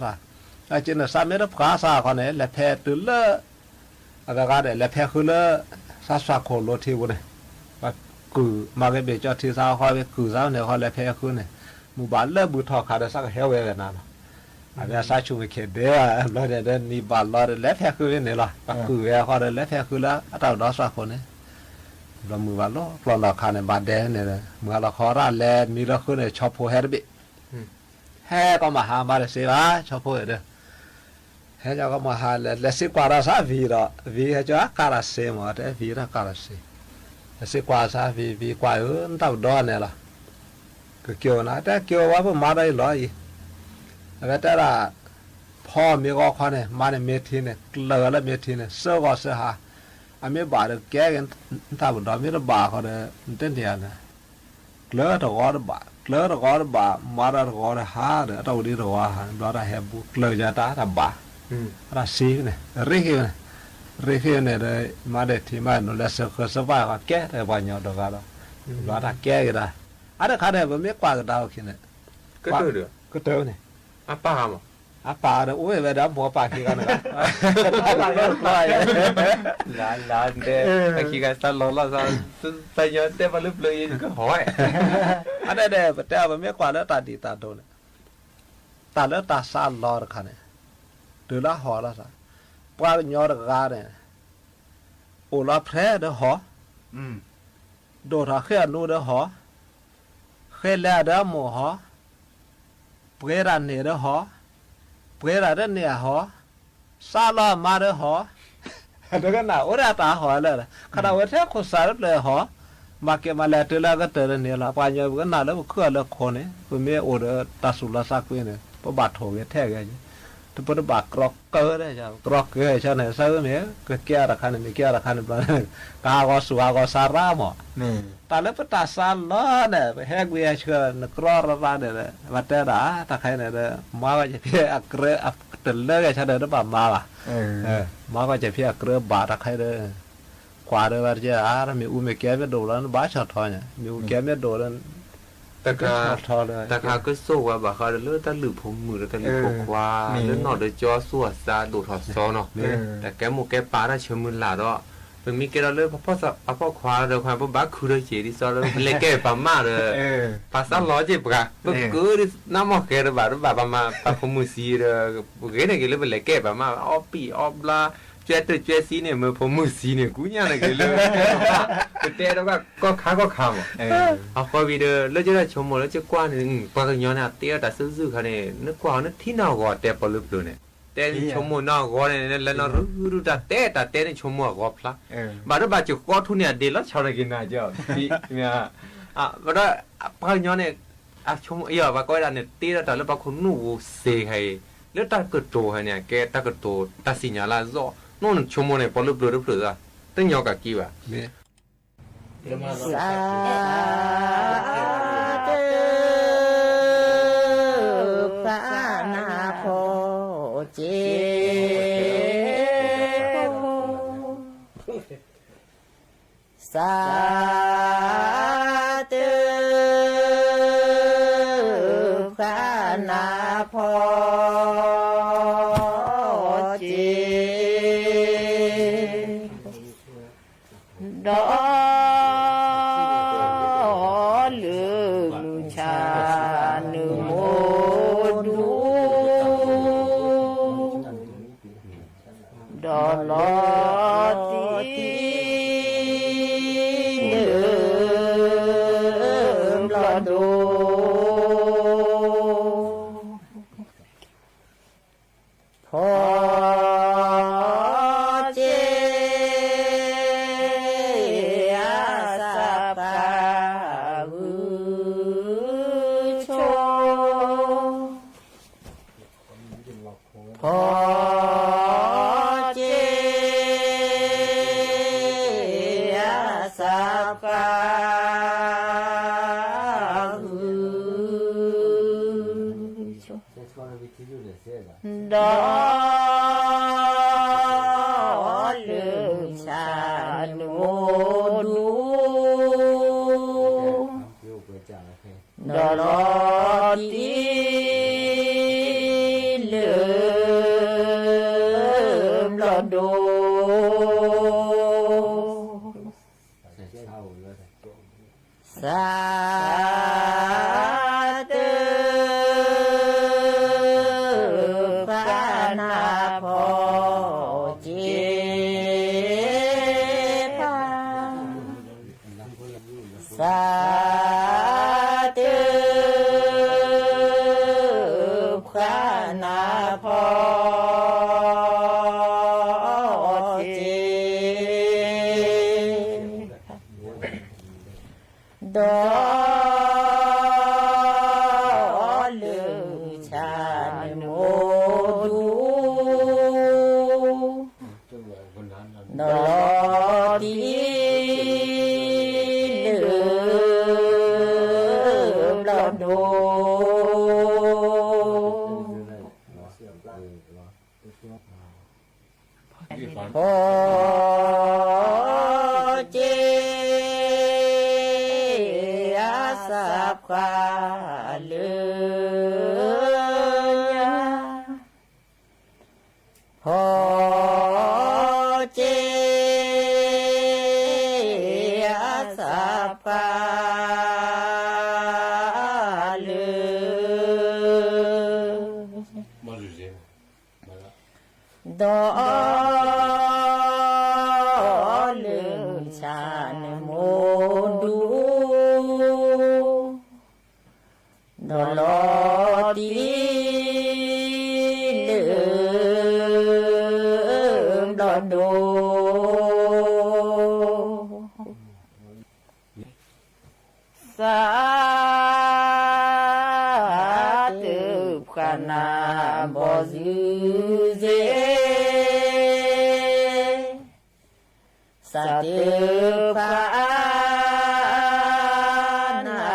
ไอ้จีนซาไม่ได้ขาซาคนเนี่ยและแพ้ตื่นเลยอะไรกันเนี่ยและแพ้คือเลยซาโคโลทีบุเนี่ยว่ากูมาเก็บเบี้ยจอดที่ซาคอยไปกูซาเนี่ยเขาและแพ้คือเนี่ยมุบานเลิกบูทอขาได้สักเฮลเวกันนะอันนี้สายชูเขตเดียเราเดินนี่บาลเราเล็บแพ้คือเนี่ยล่ะปักคือเวเขาเล็บแพ้คือแล้วเราดอสักคนเนี่ยเรามือบาลเราปลอนเราขาเนี่ยบาดแดงเนี่ยเมื่อเราขอร้านแลมีเราคือเนี่ยชอบโพเฮดบิแฮ่ก็มาหามาเลยสิวะชอบโพเฮดแฮ่เจ้าก็มาหาเลสิกว่าเราซาวีเราวีให้เจ้าการเสมาแต่วีเราการเสเลสิกว่าซาวีกว่าเราดอเนี่ยล่ะก็เกี่ยวนะแต่เกี่ยวว่าพวกมาได้ร้อยแต่แต่ละพ่อมีก็ข้อเนี่ยมาเนี่ยเมทีเนี่ยเลือแล้วเมทีเนี่ยเสื้อก็เสื้อหาอันไม่บาดแก่กันถ้าบุญดอมีระบาเขาเนี่ยเต้นเดียนะเลือตะกอระบามาระตะกอระหาเนี่ยเราดีระว่าเราได้เห็บบุเลือจะตาระบาเราซีเนี่ยเรียกเนี่ยเลยมาเด็ดที่มาโน่นแล้วเสื้อสบายก็แก่แต่บ้านยอดก็เราได้แก่กันได้อะไรขาเนี่ยมันไม่กว่ากันดาวขี้เนี่ยก็เจอเนี่ยป้าหมอ ป่าเนี่ยโอ้ยไปดับหัวป่าขี้กันนะลานเด้ตะกี้กันตลอดละซะยอนเต้มาลึบเลยก็หอยอันนี้เด้แต่ว่าไม่กว่าแล้วตาดีตาโดนตาแล้วตาซาลอร์คันเนี่ยดูละหอละซะปลาหยอดกาเนี่ยโอลาแพร่เด้อหอโดราเขียนูเด้อหอเขียแล้วเด้อหมูหอเปรรันเนี่ยเด้อหอเปรรันเนี่ยหอซาลามาเด้อหอเดี๋ยวกันนะโอราตาหอเลยขณะว่าแท้คนสารเลยหอ มาเก็บมาแล้วเตลก็เตลเนี่ยละปานยอก็น่าแล้วเครือแล้วคนเนี่ยเพิ่นมีโอเดตาสุลาซักเว้เนี่ยบ่บาดโถแท้แกทุกปฏิบัติกรอกเกอได้จ้ากรอกเกอใช่ไหมเสื้อเนี่ยก็แก่ราคาเนี่ยมีแก่ราคาเนี่ยปลากาก็สัวก็สาราหมอ นี่ แต่แล้วปตาสานล้อเนี่ยไปแฮกเวียเชื่อนกรอระเนี่ยวัดแต่ละถ้าใครเนี่ยมาก็จะเพียอักเรอักเตลเลยใช่เด้อบ่มาล่ะมาก็จะเพียอักเรบาถ้าใครเด้อขวาเด้อว่าจะมีอุเมแก่ไม่โดแล้วบ้าชอดทอเนี่ยมีอุแก่ไม่โดแล้ว แต่ขาก็สู้ว่าบ่เขาเลือดตะหลือผมมือตะหลือพกควาเลือดหนอดจอสัวซาดูถอดซอเนาะแต่แกหมูแกปลาได้เชื่อมือหลาดอ่ะเป็นมีแกเราเลือดพ่อสับพ่อควาเดี๋ยวความพ่อบ้าคือเลยเจดีซอเลยเล็กแกปลามาเลยภาษาล้อเจ็บกะเมื่อกี้น้ำหมอกแกระบาดปลามาปลาพมือซีเลยเกเนี่ยแกเลยเป็นเล็กแกปลามาอ้อปีอ้อปลาเจ้าตัวเจ้าซีเนี่ยมือผมมือซีเนี่ยกูเนี่ยอะไรกันเลยแต่แล้วก็ขาก็ขาหมดเอาพอวีเดอร์แล้วจะได้ชมหมดแล้วจะกว้านหนึ่งกว่ากันย้อนอ่ะเตี้ยแต่ซื่อๆเขาเนี่ยนึกกว่านึกที่นอกก็แต่ปลุกเลยเนี่ยแต่ชมหมดนอกก็เนี่ยแล้วนอรู้แต่เนี่ยชมหมดก็พลักบาดบาดจุกก็ทุนเนี่ยเดี๋ยวแล้วชาวนากินน่ะเจ้าพี่เนี่ยบาดพอย้อนเนี่ยชมบาก็ได้เนี่ยเตี้ยแต่แล้วบาคนนู่เสกให้แล้วตาเกิดโตให้เนี่ยแกตาเกิดโตตาสิญญาลาโซนู่นชมเนี่ยปลุกอ่ะตั้งยอกะกี่วะสาธุพระนาโพเจสาธุพระนาโพเจดอลืมชาหนึ่งโมดูดอลอตีลืมลอดูพอเจพอเจสัพพะดอลืมชาโนดูดอลอตีลืมลอดูสาธุพระนาโพเจพาสาธุพระนาโพเจดอลืมชาโมดูดอตีลืมลอดูพอเจสัพพะลือพอเจสัพพะลือดอลืมชาโมดูดอลอตีลืมลอดู าธุขนาบ่ซื้อเจสาธุขนา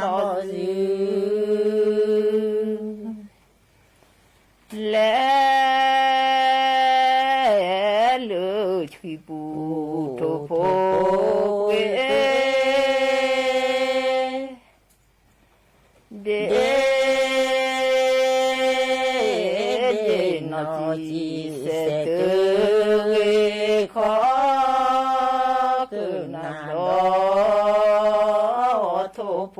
บ่ซื้อและลือชุยปูโทโพเกเดนอจีเสตุขอคือนาโดโทโพ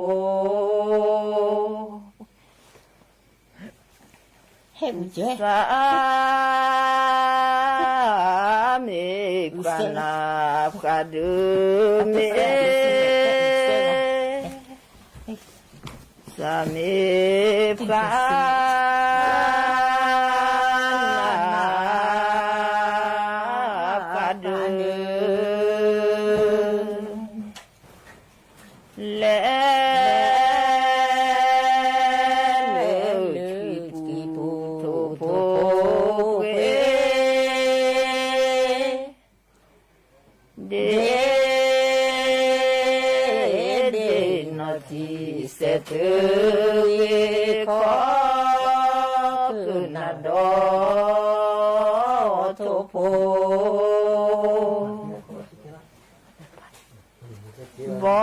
เห็นเจ้ามีกนาพระดูมีสามีพระพระดูและเดนอจีเสตุขอคือนาดอโทโพบ่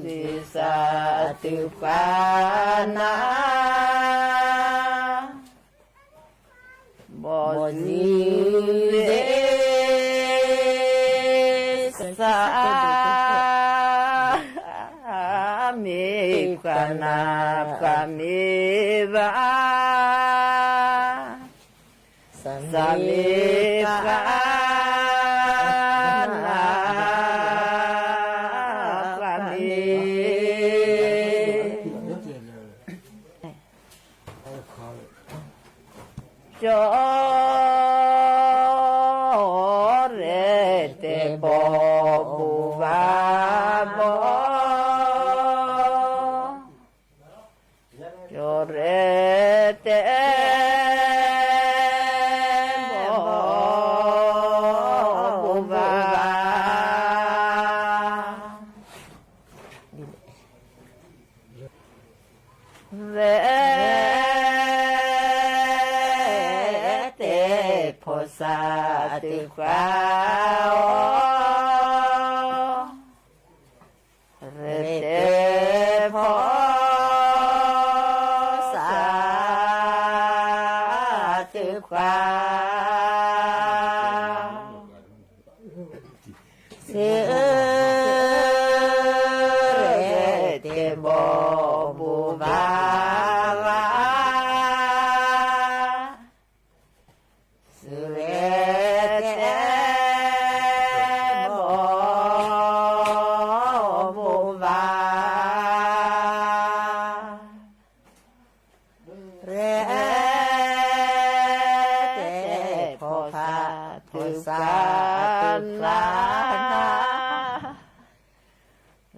ดิสาตุปานาบ่ซื้อเดสามีกนาคามีบาสามีกนาคามีจอเรเตบอบูบาบอจอเรเตบอบูบาเวโพสาตุขาวเรเตโพสาตุขาวเสเรเตโบบูบา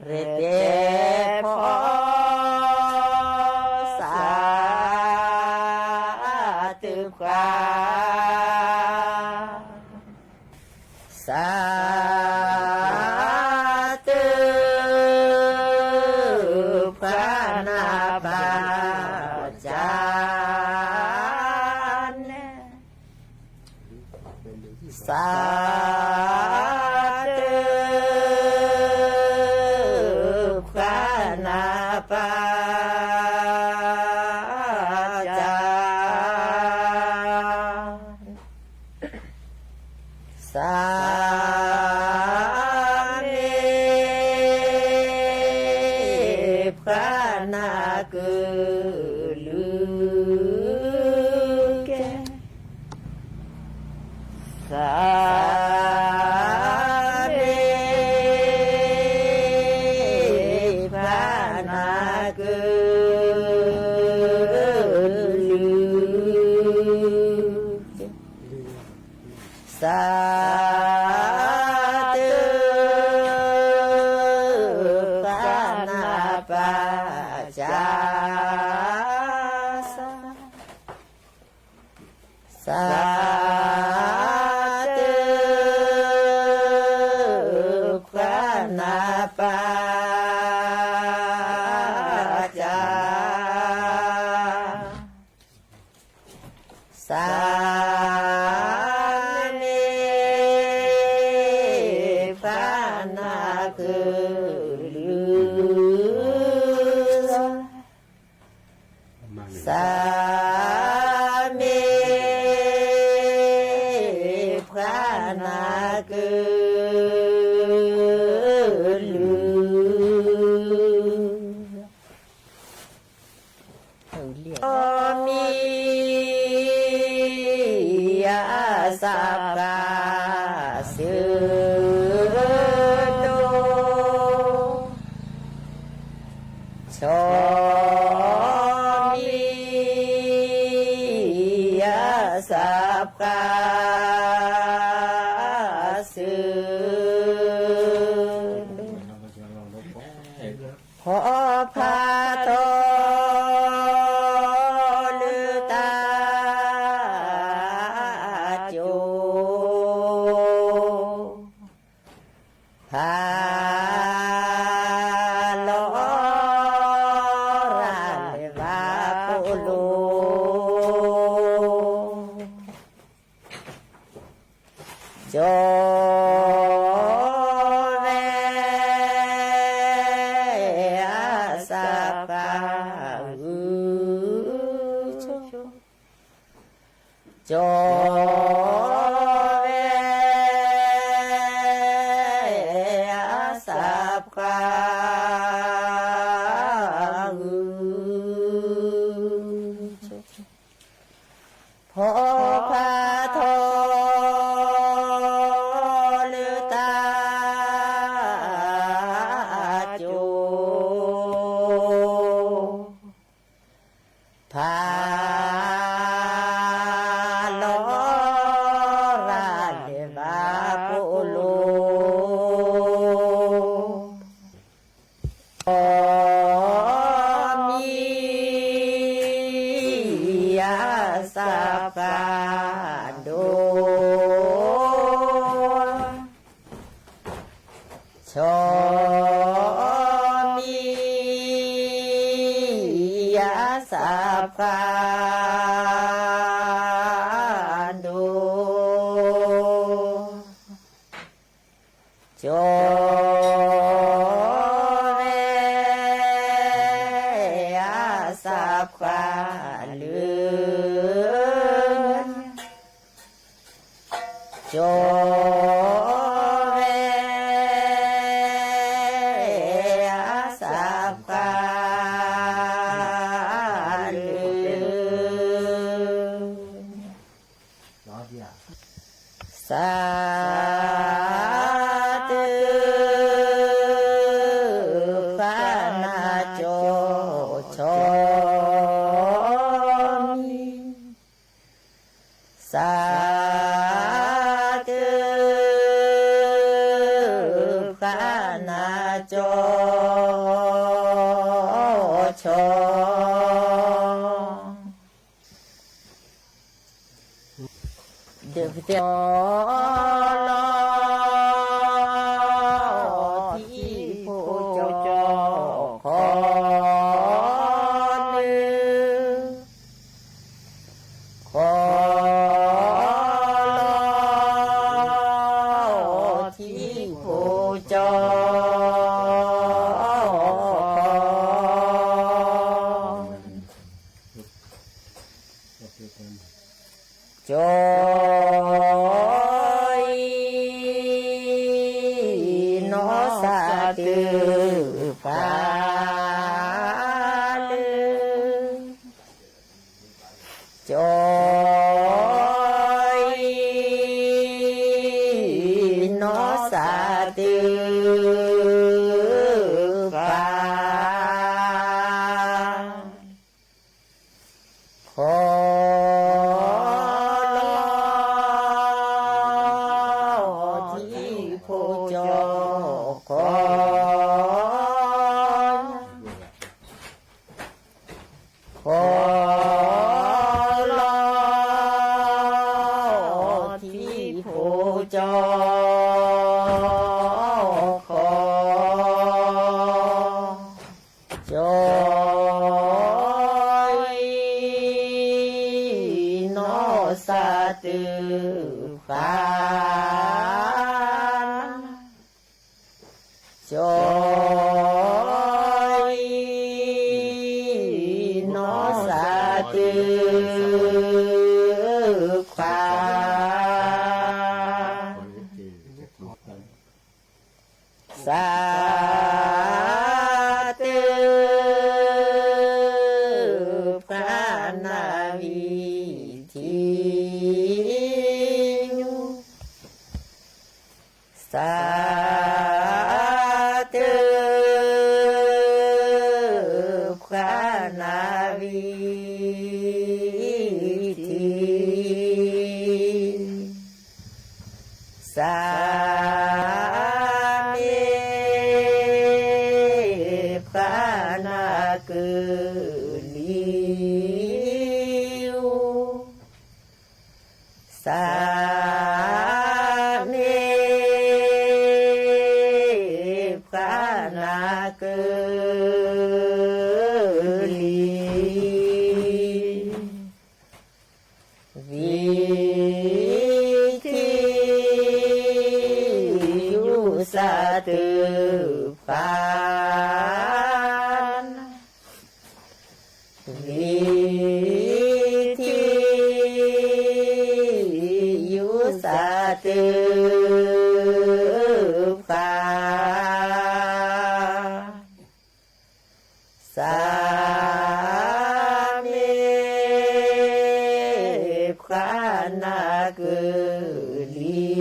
เรเตโพสาตุขาวสาธุพระนาพาเจ้า สามเณรพระนาคือลือสามเณรพระนาคือลือมีสัพพะสืโตชมีสัพพะสืพอพาโตพาโลราเลวาปุโลโจเวอาสัพพะโจพอพาโทลือตาโจพาโลราเลวาปุโลสัพพะโดชมีสัพพะโดโจเวอาสัพพะลือโจเวอาสัพพะลือสาธุพระนาโจโชสาธุพระนาโจโชเดือดเดือดที่ผู้เจ้าขอขอที่ผู้เจ้าจอยนอสาตือพาลือจอยนอสาตือพาขอที่ผู้เจ้าขอขอที่ผู้เจ้าขอจอยนอ ตือฟ้านจอยนอสาตือฟ้าสาตือพระนาวิธีสาธุพระนาวิธีสามีพระนากุลิวสามีพระนากุลิวิธียุสาตุปานวิธียุสาตุปานสามีพระนากุลิ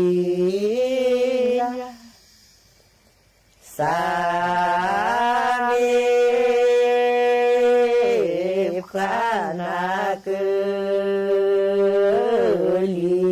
สามีพระนากุลิ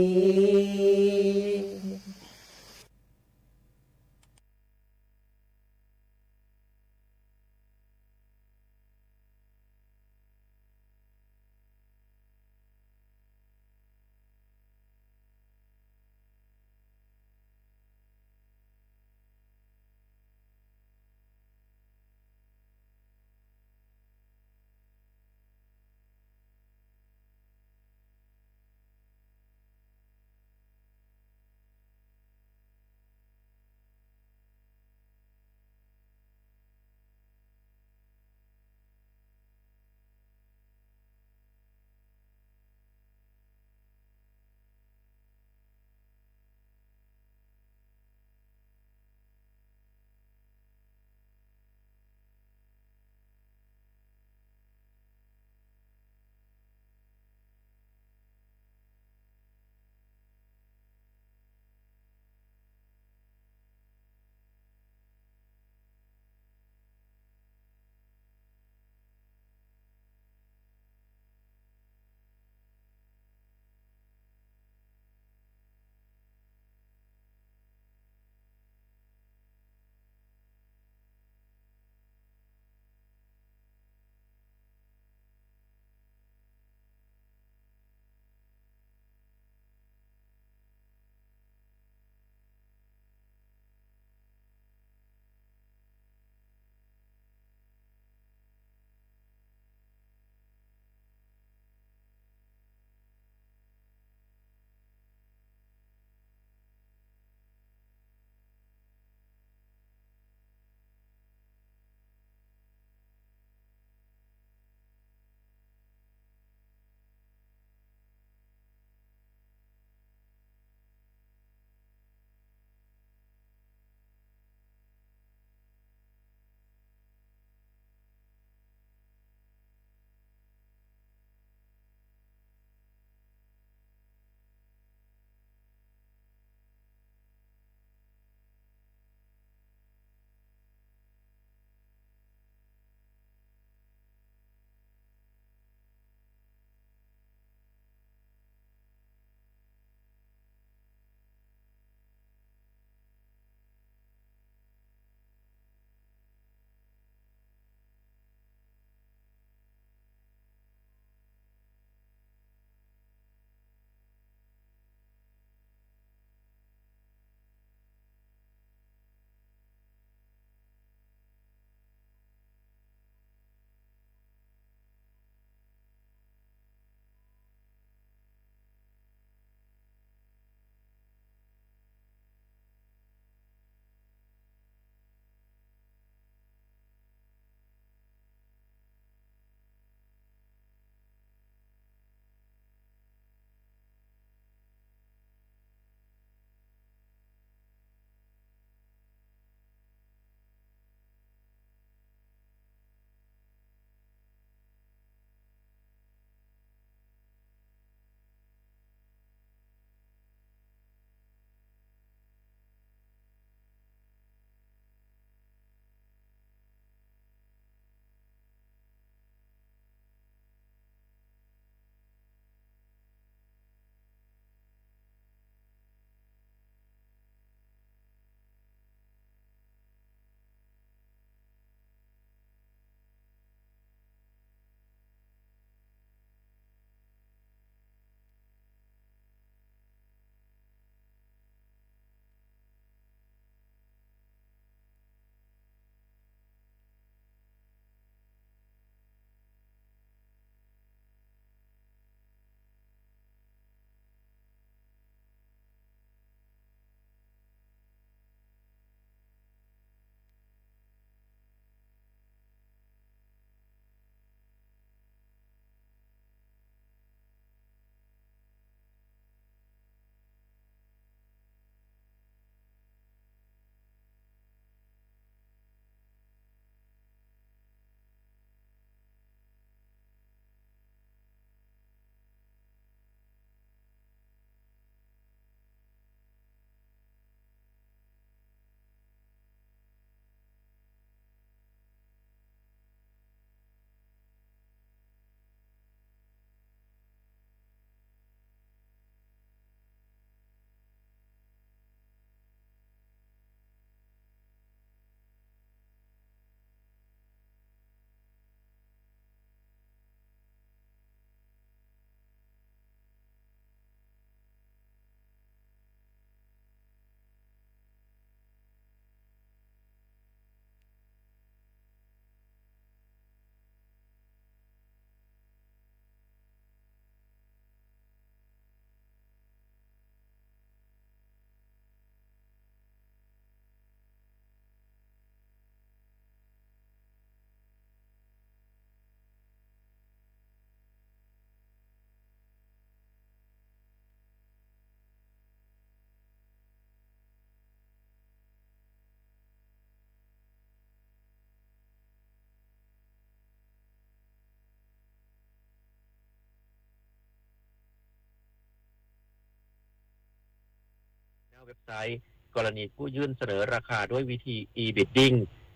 เว็บไซต์กรณีผู้ยื่นเสนอราคาด้วยวิธี e-bidding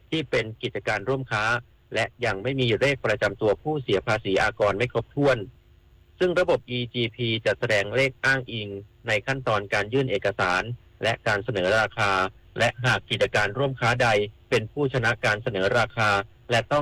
ที่เป็นกิจการร่วมค้าและยังไม่มีเลขประจำตัวผู้เสียภาษีอากรไม่ครบถ้วนซึ่งระบบ EGP จะแสดงเลขอ้างอิงในขั้นตอนการยื่นเอกสารและการเสนอราคาและหากกิจการร่วมค้าใดเป็นผู้ชนะการเสนอราคาและต้อง